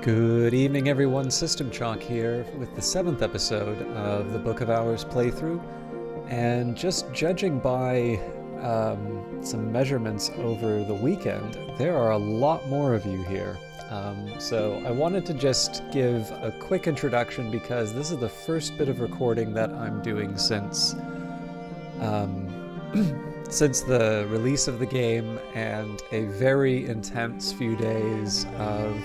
Good evening, everyone. System Chalk here with the 7th episode of the Book of Hours playthrough. And just judging by some measurements over the weekend, there are a lot more of you here. So I wanted to just give a quick introduction because this is the first bit of recording that I'm doing since since the release of the game and a very intense few days of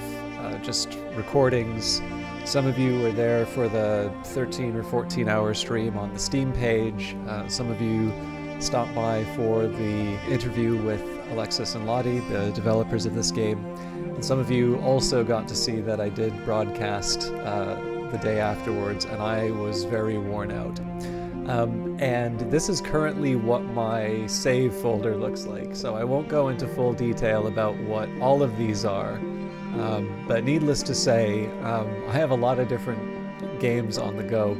just recordings. Some of you were there for the 13 or 14 hour stream on the Steam page. Some of you stopped by for the interview with Alexis and Lottie, the developers of this game. And some of you also got to see that I did broadcast the day afterwards, and I was very worn out. And this is currently what my save folder looks like, so I won't go into full detail about what all of these are. But needless to say, I have a lot of different games on the go.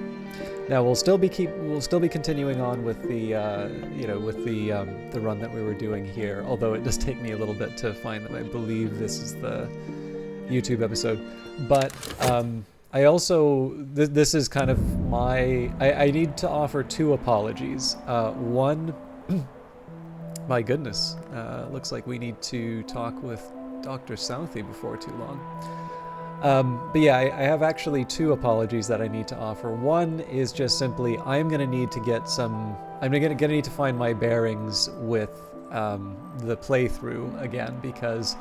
Now we'll still be continuing on with the the run that we were doing here. Although it does take me a little bit to find that I believe this is the YouTube episode. But I also this is kind of I need to offer two apologies. One, my goodness, looks like we need to talk with Dr. Southey before too long. But yeah, I have actually two apologies that I need to offer. One is just simply I'm going to need to need to find my bearings with the playthrough again, because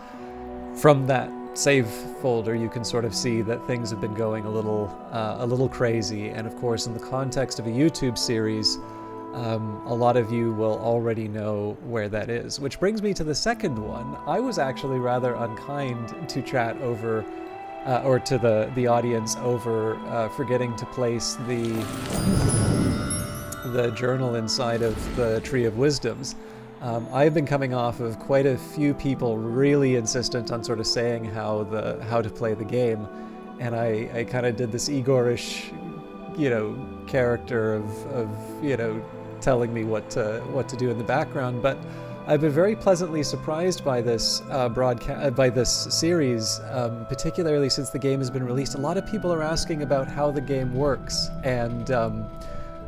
from that save folder you can sort of see that things have been going a little crazy, and of course in the context of a YouTube series, a lot of you will already know where that is. Which brings me to the second one. I was actually rather unkind to chat over, or to the audience over forgetting to place the journal inside of the Tree of Wisdoms. I've been coming off of quite a few people really insistent on sort of saying how to play the game, and I kind of did this Igorish, character of telling me what to do in the background. But I've been very pleasantly surprised by this by this series, particularly since the game has been released. A lot of people are asking about how the game works, and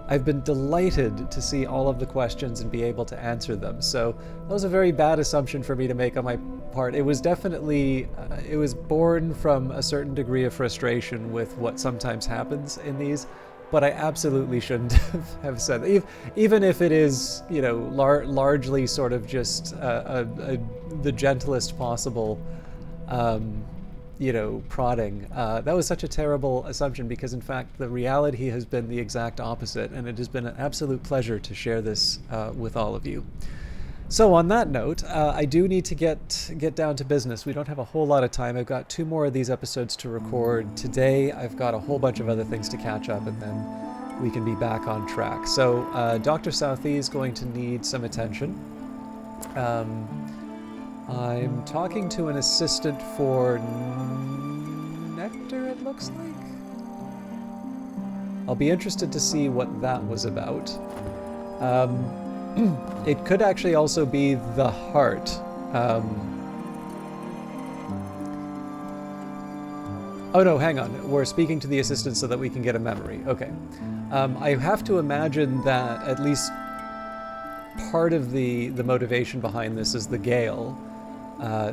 I've been delighted to see all of the questions and be able to answer them. So that was a very bad assumption for me to make on my part. It was definitely, it was born from a certain degree of frustration with what sometimes happens in these, but I absolutely shouldn't have said that. Even if it is, largely sort of just the gentlest possible prodding. That was such a terrible assumption, because in fact the reality has been the exact opposite, and it has been an absolute pleasure to share this with all of you. So on that note, I do need to get down to business. We don't have a whole lot of time. I've got 2 more of these episodes to record today. I've got a whole bunch of other things to catch up, and then we can be back on track. So Dr. Southey is going to need some attention. I'm talking to an assistant for Nectar, it looks like. I'll be interested to see what that was about. It could actually also be the heart. Oh no, hang on. We're speaking to the assistant so that we can get a memory. Okay. I have to imagine that at least part of the motivation behind this is the Gale.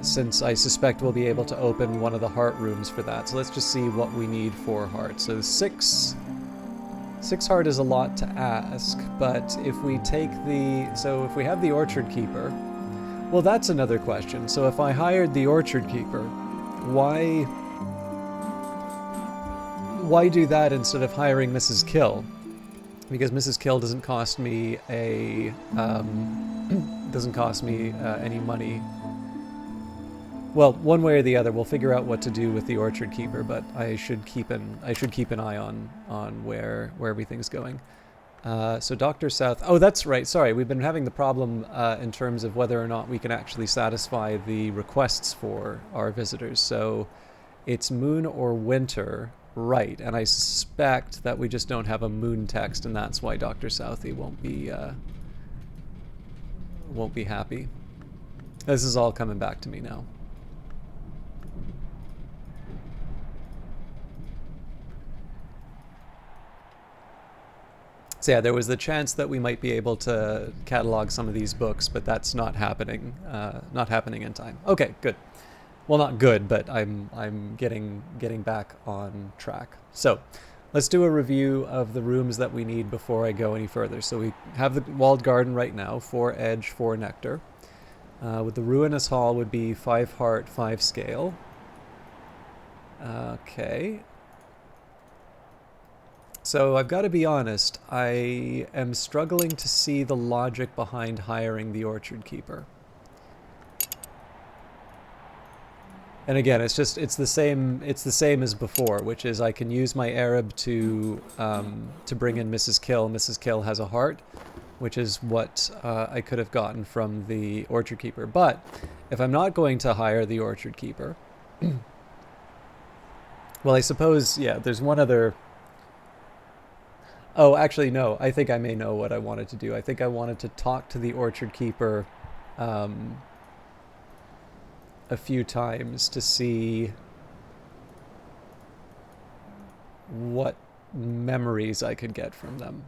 Since I suspect we'll be able to open one of the heart rooms for that. So let's just see what we need for heart. So 6 heart is a lot to ask, but if we take if we have the Orchard Keeper, well, that's another question. So if I hired the Orchard Keeper, why do that instead of hiring Mrs. Kill? Because Mrs. Kill doesn't cost me any money. Well, one way or the other, we'll figure out what to do with the Orchard Keeper, but I should keep an eye on where everything's going. So Dr. South. Oh, that's right. Sorry, we've been having the problem in terms of whether or not we can actually satisfy the requests for our visitors. So it's moon or winter, right? And I suspect that we just don't have a moon text, and that's why Dr. Southey won't be happy. This is all coming back to me now. So yeah, there was the chance that we might be able to catalog some of these books, but that's not happening. Not happening in time. Okay, good. Well, not good, but I'm getting back on track. So let's do a review of the rooms that we need before I go any further. So we have the walled garden right now, 4 edge, 4 nectar. With the ruinous hall would be 5 heart, 5 scale. Okay. So I've got to be honest, I am struggling to see the logic behind hiring the orchard keeper. And again, it's the same as before, which is I can use my Arab to bring in Mrs. Kill. Mrs. Kill has a heart, which is what I could have gotten from the orchard keeper. But if I'm not going to hire the orchard keeper, well, I suppose, yeah, there's one other. Oh, actually, no. I think I may know what I wanted to do. I think I wanted to talk to the orchard keeper a few times to see what memories I could get from them.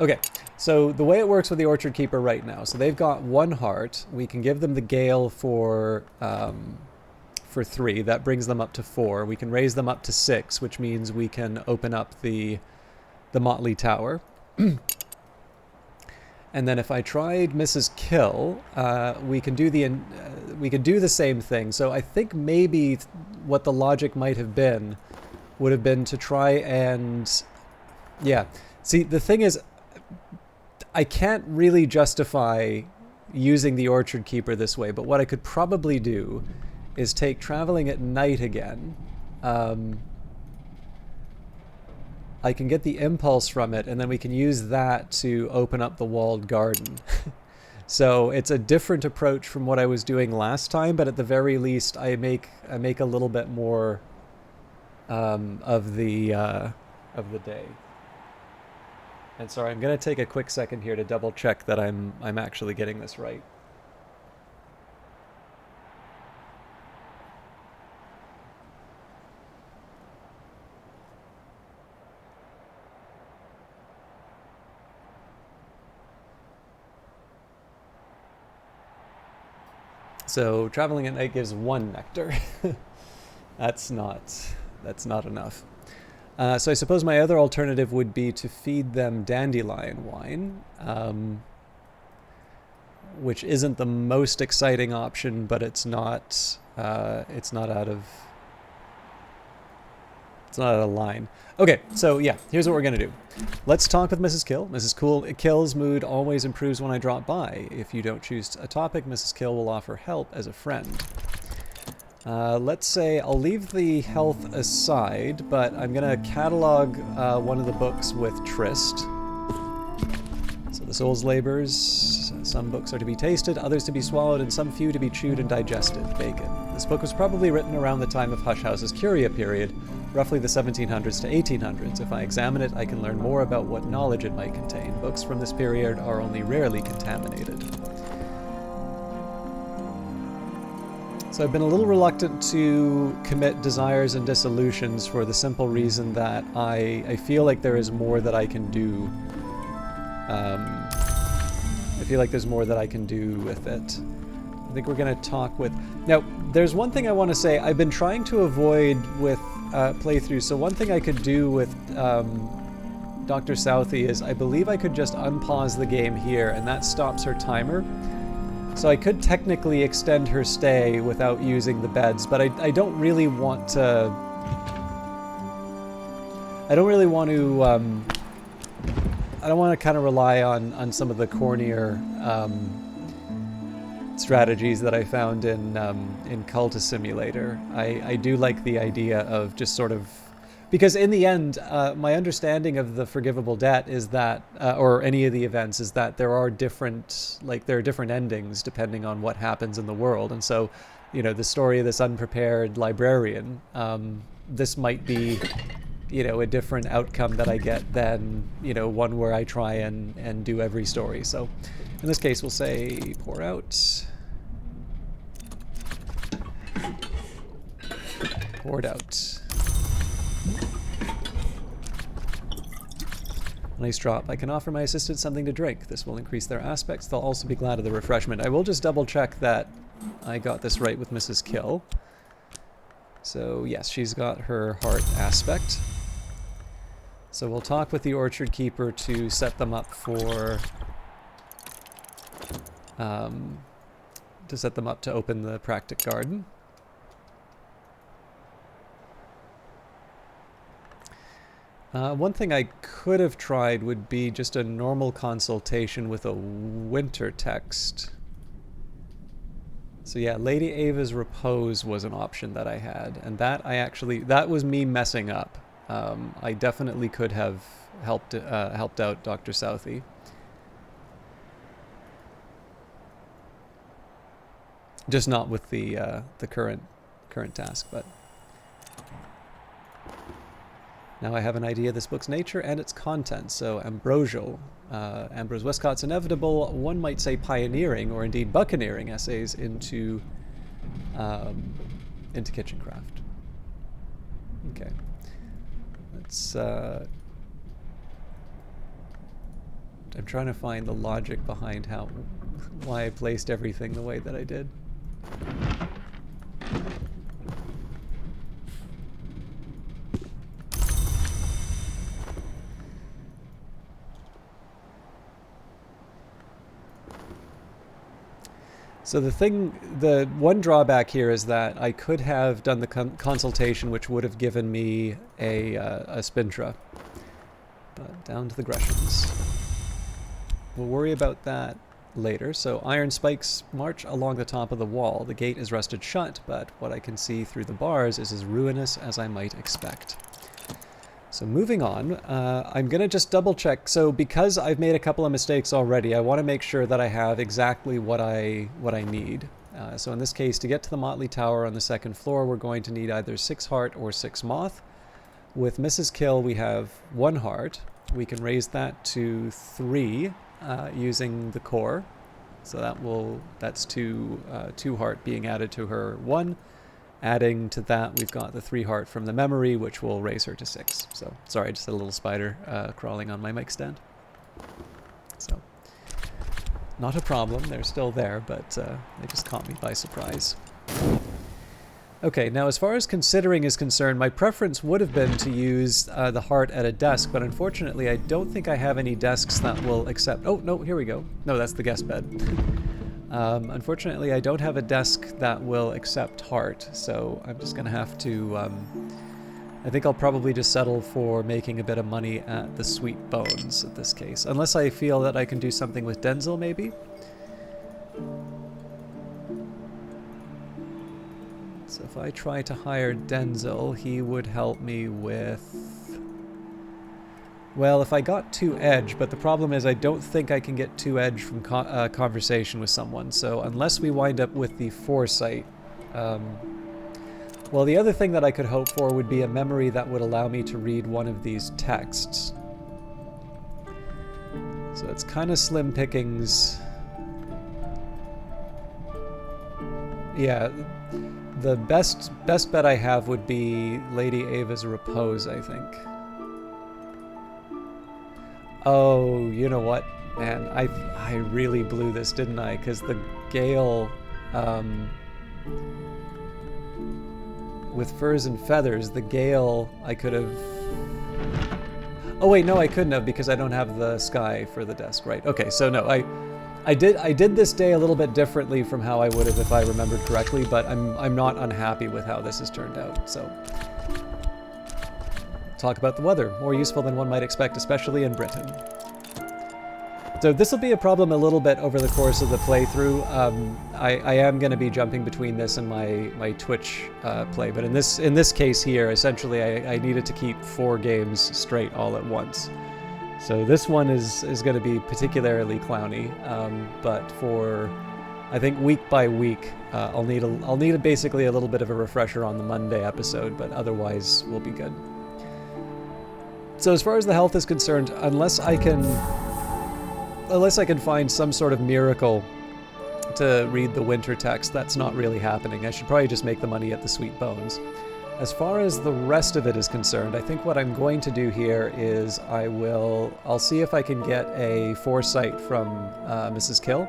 Okay, so the way it works with the orchard keeper right now, so they've got 1 heart. We can give them the gale for 3. That brings them up to 4. We can raise them up to 6, which means we can open up the Motley Tower. And then if I tried Mrs. Kill, we can do the same thing. So I think maybe what the logic might have been would have been to try and, yeah. See, the thing is, I can't really justify using the orchard keeper this way, but what I could probably do is take traveling at night again. I can get the impulse from it, and then we can use that to open up the walled garden. So it's a different approach from what I was doing last time, but at the very least, I make a little bit more of the day. And sorry, I'm going to take a quick second here to double check that I'm actually getting this right. So traveling at night gives 1 nectar. That's not enough. So I suppose my other alternative would be to feed them dandelion wine, which isn't the most exciting option, but it's not out of line. Okay, so yeah, here's what we're gonna do. Let's talk with Mrs. Kill. Mrs. Kill's mood always improves when I drop by. If you don't choose a topic, Mrs. Kill will offer help as a friend. Let's say I'll leave the health aside, but I'm gonna catalog one of the books with Trist. So the soul's labors. Some books are to be tasted, others to be swallowed, and some few to be chewed and digested. Bacon. This book was probably written around the time of Hush House's Curia period, roughly the 1700s to 1800s. If I examine it, I can learn more about what knowledge it might contain. Books from this period are only rarely contaminated. So I've been a little reluctant to commit desires and dissolutions for the simple reason that I feel like there is more that I can do. I feel like there's more that I can do with it. I think we're going to talk with... Now, there's one thing I want to say. I've been trying to avoid with playthroughs. So one thing I could do with Dr. Southey is I believe I could just unpause the game here, and that stops her timer. So I could technically extend her stay without using the beds, but I don't really want to... I don't want to kind of rely on some of the cornier strategies that I found in Cultist Simulator. I do like the idea of just sort of... Because in the end, my understanding of the forgivable debt is that, or any of the events, is that there are different endings depending on what happens in the world. And so, you know, the story of this unprepared librarian, this might be, you know, a different outcome that I get than, you know, one where I try and do every story. So in this case, we'll say pour out. Poured out. Nice drop. I can offer my assistant something to drink. This will increase their aspects. They'll also be glad of the refreshment. I will just double check that I got this right with Mrs. Kill. So yes, she's got her heart aspect. So we'll talk with the orchard keeper to set them up for to open the practic garden. One thing I could have tried would be just a normal consultation with a winter text. So yeah, Lady Ava's Repose was an option that I had, and that was me messing up. I definitely could have helped out Dr. Southey. Just not with the current task, but now I have an idea of this book's nature and its content. So ambrosial, Ambrose Westcott's inevitable, one might say pioneering or indeed buccaneering essays into kitchencraft. Okay, let's. I'm trying to find the logic behind why I placed everything the way that I did. So the one drawback here is that I could have done the consultation, which would have given me a Spintra. But down to the Greshams. We'll worry about that later. So iron spikes march along the top of the wall. The gate is rusted shut, but what I can see through the bars is as ruinous as I might expect. So moving on, I'm going to just double check. So because I've made a couple of mistakes already, I want to make sure that I have exactly what I need. So in this case, to get to the Motley Tower on the second floor, we're going to need either 6 heart or 6 moth. With Mrs. Kill, we have 1 heart. We can raise that to 3 using the core. So that's 2 heart being added to her 1. Adding to that, we've got the 3 heart from the memory, which will raise her to 6. So, sorry, just a little spider crawling on my mic stand. So, not a problem. They're still there, but they just caught me by surprise. Okay, now as far as considering is concerned, my preference would have been to use the heart at a desk, but unfortunately, I don't think I have any desks that will accept... Oh, no, here we go. No, that's the guest bed. Unfortunately, I don't have a desk that will accept heart, so I'm just going to have to... I think I'll probably just settle for making a bit of money at the Sweet Bones in this case. Unless I feel that I can do something with Denzel, maybe? So if I try to hire Denzel, he would help me with... Well, if I got 2 edge, but the problem is I don't think I can get 2 edge from conversation with someone. So unless we wind up with the foresight... well, the other thing that I could hope for would be a memory that would allow me to read one of these texts. So it's kind of slim pickings. Yeah, the best bet I have would be Lady Ava's Repose, I think. Oh, you know what, man, I really blew this, didn't I? Because the Gale, with Furs and Feathers, the Gale, I could have... Oh wait, no, I couldn't have because I don't have the sky for the desk, right? Okay, so no, I did this day a little bit differently from how I would have if I remembered correctly, but I'm not unhappy with how this has turned out, so... Talk about the weather. More useful than one might expect, especially in Britain. So this will be a problem a little bit over the course of the playthrough. I am going to be jumping between this and my Twitch play, but in this case here, essentially I needed to keep 4 games straight all at once. So this one is going to be particularly clowny, but for I think week by week, I'll need basically a little bit of a refresher on the Monday episode, but otherwise we'll be good. So as far as the health is concerned, unless I can find some sort of miracle to read the winter text, that's not really happening. I should probably just make the money at the Sweet Bones. As far as the rest of it is concerned, I think what I'm going to do here is I'll see if I can get a foresight from Mrs. Kill.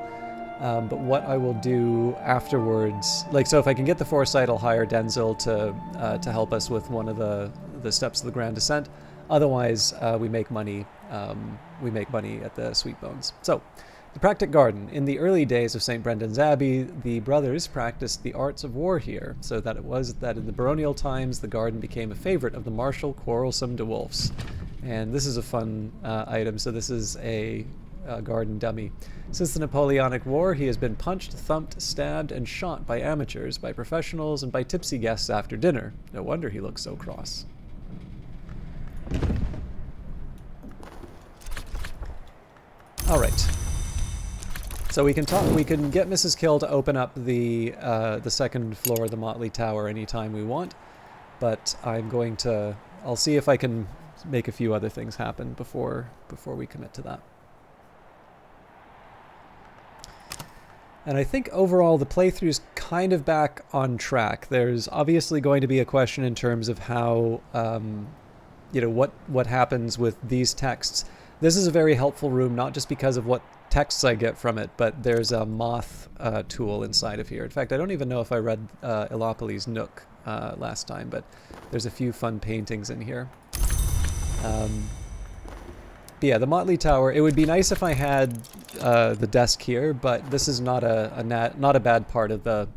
But what I will do afterwards, so if I can get the foresight, I'll hire Denzel to help us with one of the steps of the Grand Descent. Otherwise, we make money. We make money at the Sweet Bones. So, the Practic Garden. In the early days of St. Brendan's Abbey, the brothers practiced the arts of war here, so that it was that in the baronial times, the garden became a favorite of the martial, quarrelsome de Wolfs. And this is a fun item. So this is a garden dummy. Since the Napoleonic War, he has been punched, thumped, stabbed, and shot by amateurs, by professionals, and by tipsy guests after dinner. No wonder he looks so cross. All right. So we can get Mrs. Kill to open up the second floor of the Motley Tower anytime we want, but I'll see if I can make a few other things happen before we commit to that. And I think overall the playthrough's kind of back on track. There's obviously going to be a question in terms of how, what happens with these texts. This is a very helpful room, not just because of what texts I get from it, but there's a moth tool inside of here. In fact, I don't even know if I read Elopolis Nook last time, but there's a few fun paintings in here. Yeah, the Motley Tower. It would be nice if I had the desk here, but this is not a bad part of the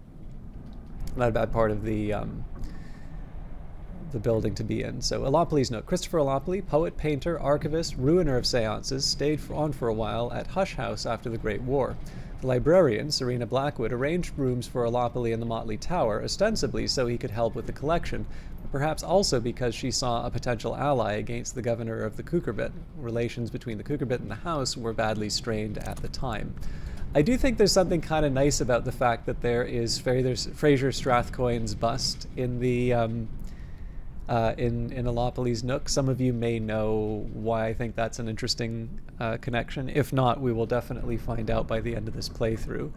building to be in. So Elopolis Nook. Christopher Elopoli, poet, painter, archivist, ruiner of seances, stayed on for a while at Hush House after the Great War. The librarian, Serena Blackwood, arranged rooms for Elopoli in the Motley Tower, ostensibly so he could help with the collection, but perhaps also because she saw a potential ally against the governor of the Cucurbit. Relations between the Cucurbit and the house were badly strained at the time. I do think there's something kind of nice about the fact that there is Fraser Strathcoyne's bust in the in Elopolis Nook. Some of you may know why I think that's an interesting connection. If not, we will definitely find out by the end of this playthrough.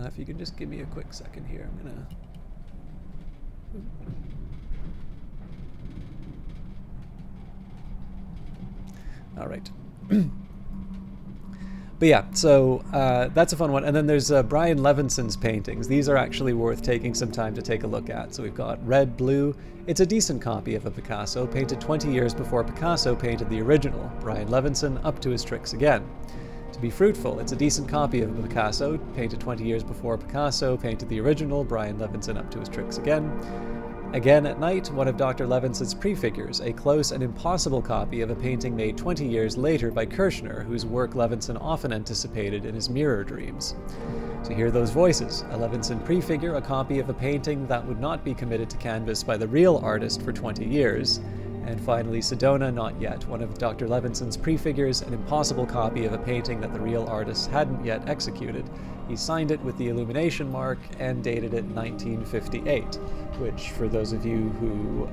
If you can just give me a quick second here, I'm gonna... All right. But yeah, so that's a fun one. And then there's Brian Levinson's paintings. These are actually worth taking some time to take a look at. So we've got Red, Blue. It's a decent copy of a Picasso, painted 20 years before Picasso painted the original. Brian Levinson up to his tricks again. To be Fruitful. It's a decent copy of a Picasso, painted 20 years before Picasso painted the original. Brian Levinson up to his tricks again. Again at Night, one of Dr. Levinson's prefigures, a close and impossible copy of a painting made 20 years later by Kirchner, whose work Levinson often anticipated in his mirror dreams. To hear those voices, a Levinson prefigure, a copy of a painting that would not be committed to canvas by the real artist for 20 years. And finally, Sedona, Not Yet, one of Dr. Levinson's prefigures, an impossible copy of a painting that the real artist hadn't yet executed. He signed it with the illumination mark and dated it 1958, which, for those of you who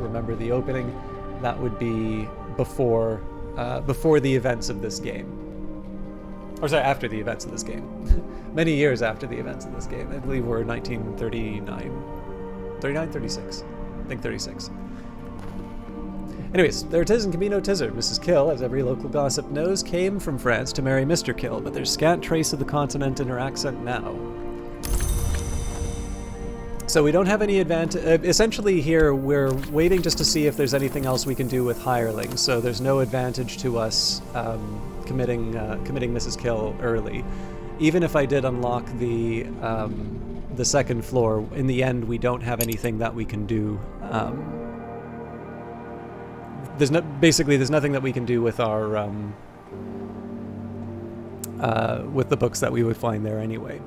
remember the opening, that would be before the events of this game. Or sorry, after the events of this game. Many years after the events of this game. I believe we're 36. I think 36. Anyways, there it is and can be no tizzer. Mrs. Kill, as every local gossip knows, came from France to marry Mr. Kill, but there's scant trace of the continent in her accent now. So we don't have any advantage. Essentially here, we're waiting just to see if there's anything else we can do with hirelings, so there's no advantage to us committing Mrs. Kill early. Even if I did unlock the second floor, in the end, we don't have anything that we can do. There's nothing that we can do with our with the books that we would find there anyway.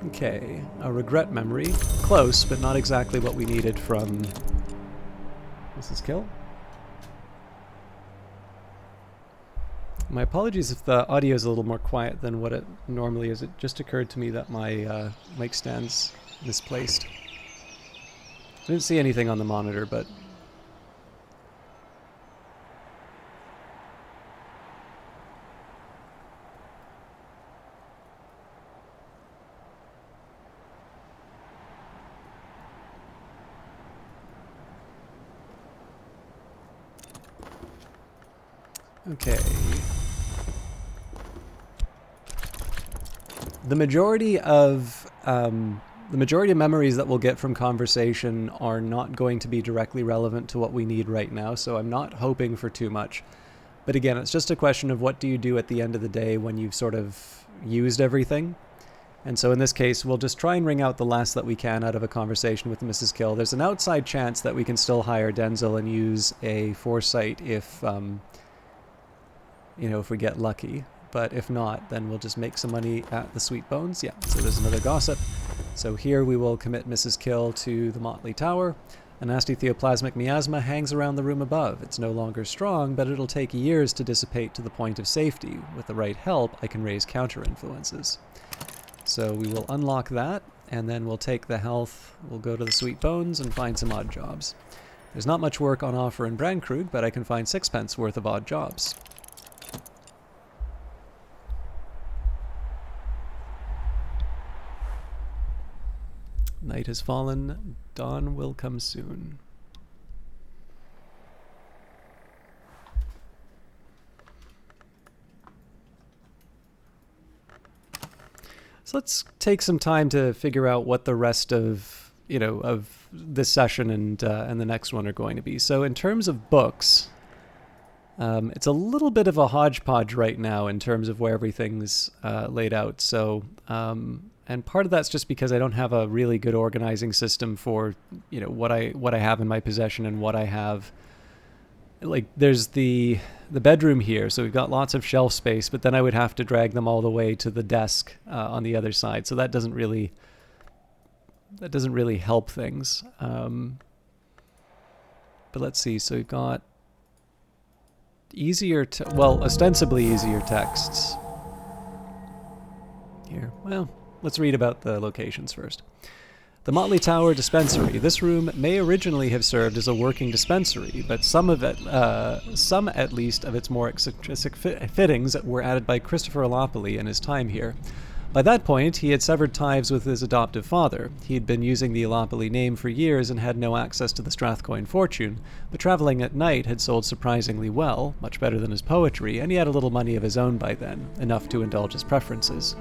Okay, a regret memory. Close, but not exactly what we needed from Mrs. Kill. My apologies if the audio is a little more quiet than what it normally is. It just occurred to me that my mic stand's misplaced. I didn't see anything on the monitor, but... Okay. The majority of memories that we'll get from conversation are not going to be directly relevant to what we need right now, so I'm not hoping for too much. But again, it's just a question of what do you do at the end of the day when you've sort of used everything. And so in this case, we'll just try and wring out the last that we can out of a conversation with Mrs. Kill. There's an outside chance that we can still hire Denzel and use a foresight if, if we get lucky. But if not, then we'll just make some money at the Sweet Bones. Yeah, so there's another gossip. So here we will commit Mrs. Kill to the Motley Tower. A nasty theoplasmic miasma hangs around the room above. It's no longer strong, but it'll take years to dissipate to the point of safety. With the right help, I can raise counter-influences. So we will unlock that, and then we'll take the health. We'll go to the Sweet Bones and find some odd jobs. There's not much work on offer in Brandkrug, but I can find 6 pence worth of odd jobs. Night has fallen. Dawn will come soon. So let's take some time to figure out what the rest of this session and the next one are going to be. So in terms of books, it's a little bit of a hodgepodge right now in terms of where everything's laid out. So and part of that's just because I don't have a really good organizing system for what I have in my possession and what I have. Like there's the bedroom here, so we've got lots of shelf space, but then I would have to drag them all the way to the desk on the other side. So that doesn't really help things. But let's see. So we've got ostensibly easier texts here. Well, let's read about the locations first. The Motley Tower Dispensary. This room may originally have served as a working dispensary, but some at least of its more eccentric fittings were added by Christopher Alopoli in his time here. By that point, he had severed ties with his adoptive father. He had been using the Alopoli name for years and had no access to the Strathcoyne fortune, but traveling at night had sold surprisingly well, much better than his poetry, and he had a little money of his own by then, enough to indulge his preferences.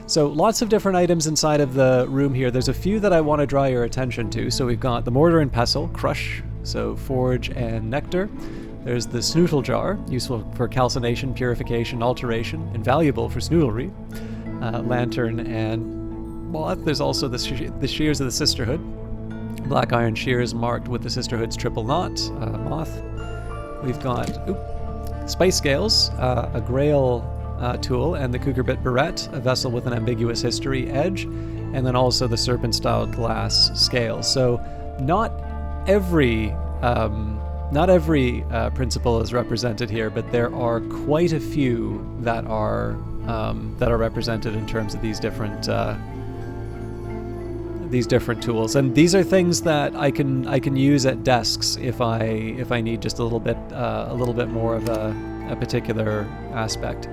So lots of different items inside of the room here. There's a few that I want to draw your attention to. So we've got the mortar and pestle, crush, so forge and nectar. There's the snootle jar, useful for calcination, purification, alteration, invaluable for snoodlery. Lantern and moth. There's also the shears of the Sisterhood. Black iron shears marked with the Sisterhood's triple knot. Moth. We've got spice scales, a grail tool, and the Cougar-bit barrette, a vessel with an ambiguous history edge, and then also the serpent-styled glass scale. So not every principle is represented here, but there are quite a few that are represented in terms of these different tools. And these are things that I can use at desks if I need just a little bit more of a particular aspect.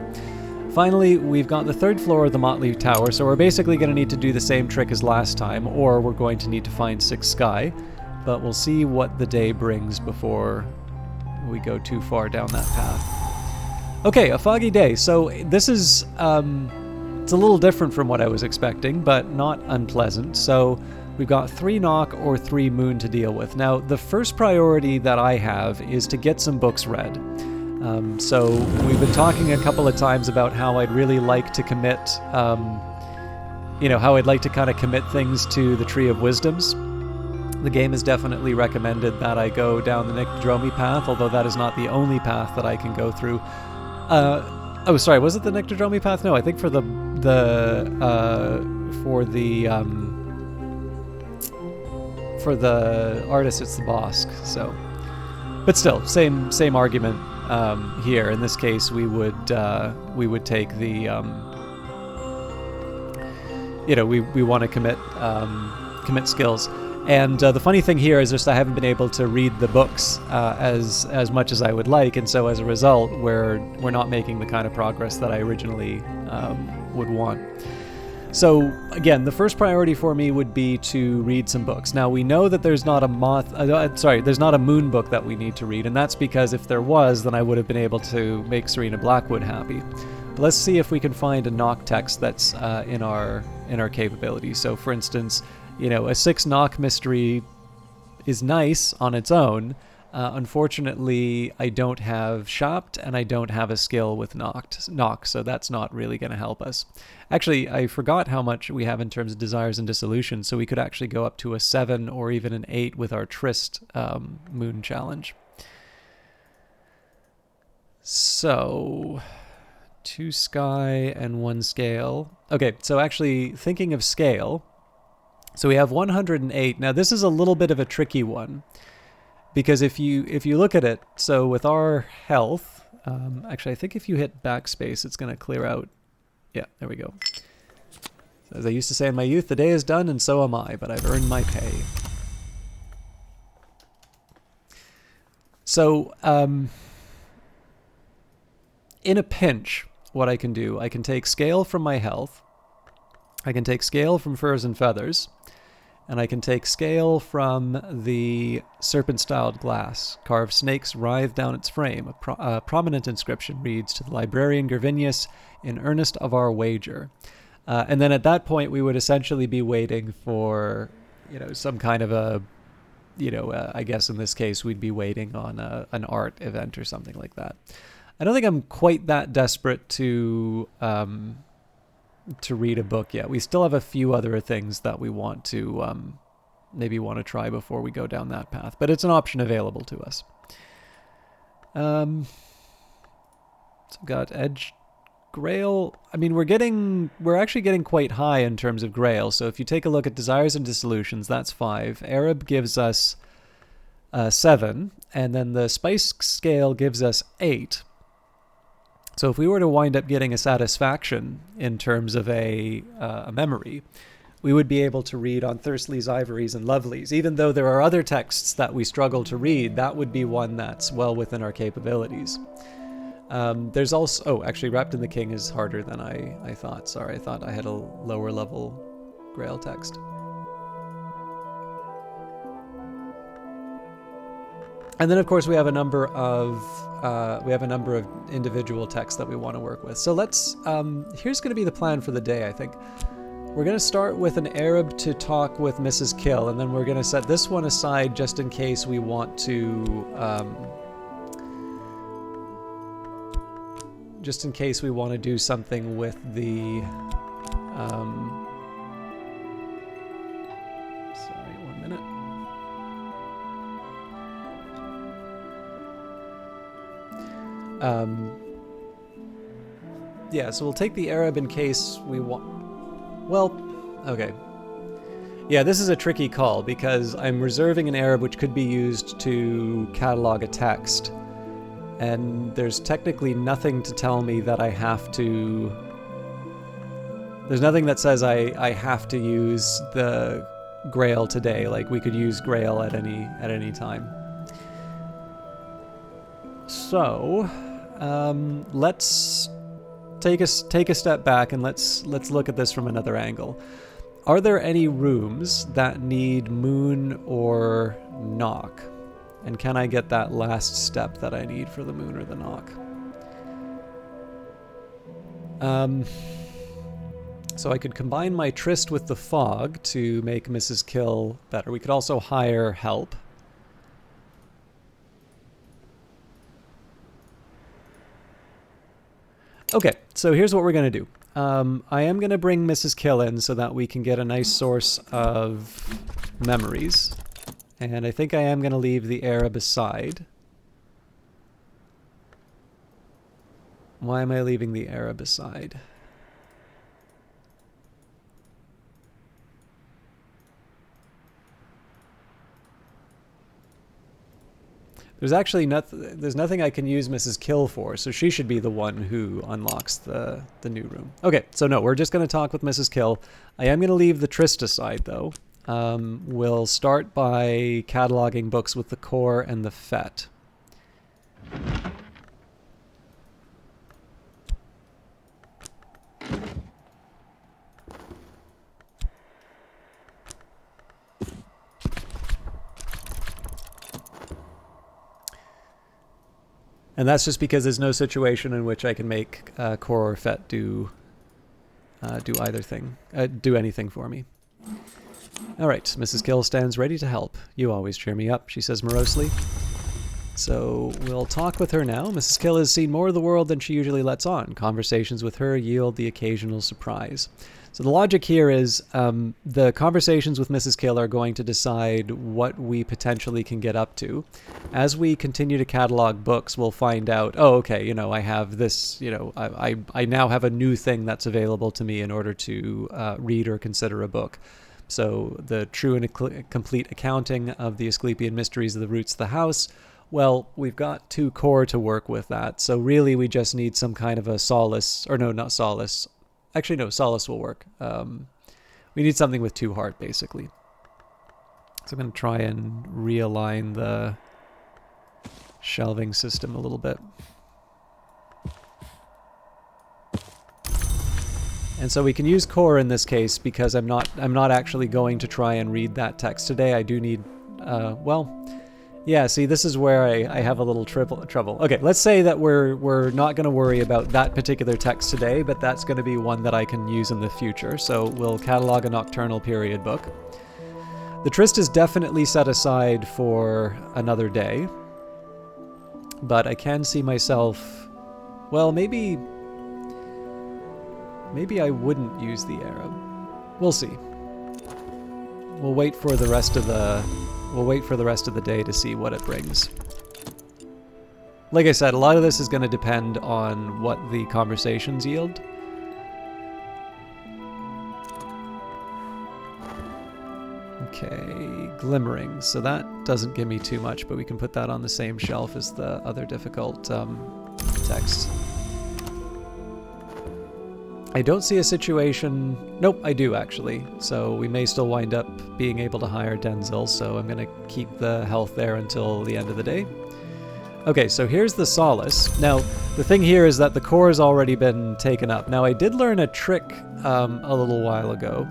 Finally, we've got the third floor of the Motley Tower, so we're basically going to need to do the same trick as last time, or we're going to need to find 6 sky, but we'll see what the day brings before we go too far down that path. Okay, a foggy day. So this is, it's a little different from what I was expecting, but not unpleasant. So we've got 3 knock or 3 moon to deal with. Now, the first priority that I have is to get some books read. So we've been talking a couple of times about how I'd really like to commit, how I'd like to kind of commit things to the Tree of Wisdoms. The game has definitely recommended that I go down the Nyctodromy path, although that is not the only path that I can go through. Was it the Nyctodromy path? No, I think for the artist it's the Bosque. So, but still, same argument. Here, in this case, we would take the, we want to commit skills. And the funny thing here is just I haven't been able to read the books as much as I would like, and so as a result, we're not making the kind of progress that I originally would want. So again, the first priority for me would be to read some books. Now we know that there's not a there's not a moon book that we need to read, and that's because if there was, then I would have been able to make Serena Blackwood happy. But let's see if we can find a knock text that's in our capabilities. So for instance, you know, a 6 knock mystery is nice on its own. Unfortunately, I don't have Shopped, and I don't have a skill with knock, so that's not really going to help us. Actually, I forgot how much we have in terms of desires and dissolution, so we could actually go up to a 7 or even an 8 with our Tryst moon challenge. So 2 sky and 1 scale. Okay, so actually thinking of scale, so we have 108. Now this is a little bit of a tricky one, because if you look at it, so with our health, actually I think if you hit backspace, it's going to clear out. Yeah, there we go. So as I used to say in my youth, the day is done and so am I, but I've earned my pay. So in a pinch, what I can do, I can take scale from my health, I can take scale from furs and feathers, and I can take scale from the serpent-styled glass. Carved snakes writhe down its frame. A prominent inscription reads, "To the librarian Gervinius, in earnest of our wager." And then at that point, we would essentially be waiting for, you know, some kind of a, you know, I guess in this case, we'd be waiting on an art event or something like that. I don't think I'm quite that desperate to read a book yet. We still have a few other things that we want to maybe want to try before we go down that path, but it's an option available to us. So we've got Edge Grail. I mean, we're actually getting quite high in terms of Grail. So if you take a look at Desires and Dissolutions, that's 5. Arab gives us 7, and then the Spice Scale gives us 8. So if we were to wind up getting a satisfaction in terms of a memory, we would be able to read on Thirstly's, Ivories, and Lovelies. Even though there are other texts that we struggle to read, that would be one that's well within our capabilities. There's also... Oh, actually, Wrapped in the King is harder than I thought. Sorry, I thought I had a lower level Grail text. And then, of course, we have a number of individual texts that we want to work with. So let's. Here's going to be the plan for the day, I think. We're going to start with an Arab to talk with Mrs. Kill, and then we're going to set this one aside just in case we want to. Just in case we want to do something with the. Sorry, 1 minute. Yeah, so we'll take the Arab in case we want... Well, okay. Yeah, this is a tricky call because I'm reserving an Arab which could be used to catalog a text. And there's technically nothing to tell me that I have to... There's nothing that says I have to use the Grail today. Like, we could use Grail at any time. So... let's take a step back and let's look at this from another angle. Are there any rooms that need moon or knock? And can I get that last step that I need for the moon or the knock? So I could combine my Tryst with the fog to make Mrs. Kill better. We could also hire help. Okay, so here's what we're going to do. I am going to bring Mrs. Kill in so that we can get a nice source of memories. And I think I am going to leave the Arab aside. Why am I leaving the Arab aside? There's actually there's nothing I can use Mrs. Kill for, so she should be the one who unlocks the new room. Okay, so no, we're just going to talk with Mrs. Kill. I am going to leave the Tryst aside, though. We'll start by cataloging books with the Core and the Fet. And that's just because there's no situation in which I can make Core or Fet do either thing, do anything for me. All right, Mrs. Kill stands ready to help. You always cheer me up, she says morosely. So we'll talk with her now. Mrs. Kill has seen more of the world than she usually lets on. Conversations with her yield the occasional surprise. So the logic here is the conversations with Mrs. Kill are going to decide what we potentially can get up to. As we continue to catalog books, we'll find out, oh, okay, you know, I have this, you know, I now have a new thing that's available to me in order to read or consider a book. So the true and complete accounting of the Asclepian mysteries of the roots of the house. Well, we've got 2 core to work with that. So really we just need some kind of a solace, or no, not solace. Actually, no, solace will work. We need something with 2 heart, basically. So I'm going to try and realign the shelving system a little bit. And so we can use core in this case because I'm not actually going to try and read that text today. I do need, well, yeah, see, this is where I have a little trouble. Okay, let's say that we're not going to worry about that particular text today, but that's going to be one that I can use in the future. So we'll catalog a nocturnal period book. The tryst is definitely set aside for another day, but I can see myself, well, maybe I wouldn't use the Arab. We'll see. We'll wait for the rest of the day to see what it brings. Like I said, a lot of this is going to depend on what the conversations yield. Okay, glimmering. So that doesn't give me too much, but we can put that on the same shelf as the other difficult text. I don't see a situation... Nope, I do actually. So we may still wind up being able to hire Denzel, so I'm going to keep the health there until the end of the day. Okay, so here's the solace. Now, the thing here is that the core has already been taken up. Now, I did learn a trick a little while ago.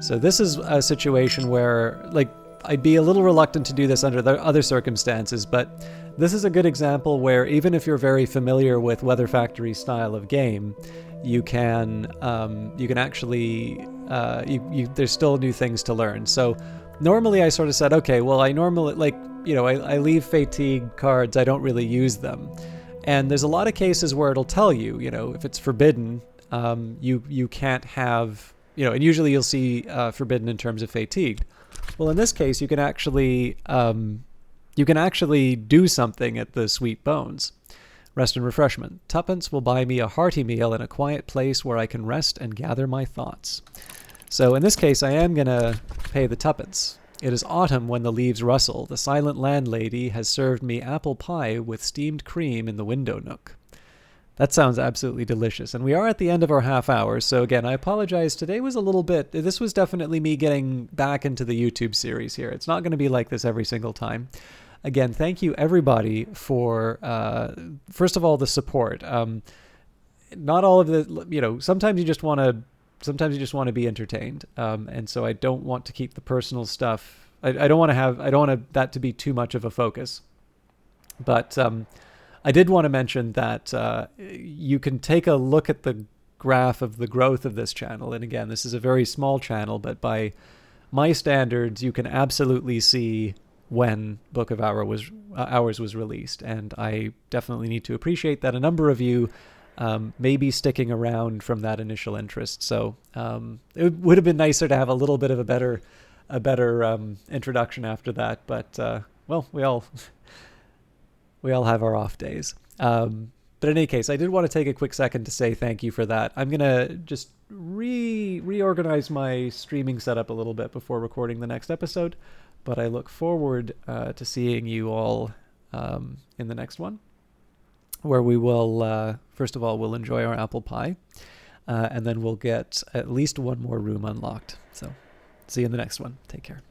So this is a situation where, like, I'd be a little reluctant to do this under the other circumstances, but this is a good example where even if you're very familiar with Weather Factory style of game, you can actually there's still new things to learn. So normally I sort of said, okay, well, I normally, like, you know, I leave fatigue cards, I don't really use them. And there's a lot of cases where it'll tell you, you know, if it's forbidden, you can't have, you know, and usually you'll see forbidden in terms of fatigued. Well, in this case, you can actually do something at the Sweet Bones. Rest and refreshment. Tuppence will buy me a hearty meal in a quiet place where I can rest and gather my thoughts. So in this case, I am going to pay the tuppence. It is autumn when the leaves rustle. The silent landlady has served me apple pie with steamed cream in the window nook. That sounds absolutely delicious. And we are at the end of our half hour. So again, I apologize. Today was a little bit... This was definitely me getting back into the YouTube series here. It's not going to be like this every single time. Again, thank you everybody for, first of all, the support. Not all of the, you know, sometimes you just want to be entertained. And so I don't want to keep the personal stuff. I don't want that to be too much of a focus. But I did want to mention that you can take a look at the graph of the growth of this channel. And again, this is a very small channel, but by my standards, you can absolutely see when Book of Hours was released. And I definitely need to appreciate that a number of you may be sticking around from that initial interest. So it would have been nicer to have a little bit of a better introduction after that. But well, we all have our off days. But in any case, I did want to take a quick second to say thank you for that. I'm going to just reorganize my streaming setup a little bit before recording the next episode. But I look forward to seeing you all in the next one, where we will, first of all, we'll enjoy our apple pie, and then we'll get at least one more room unlocked. So see you in the next one. Take care.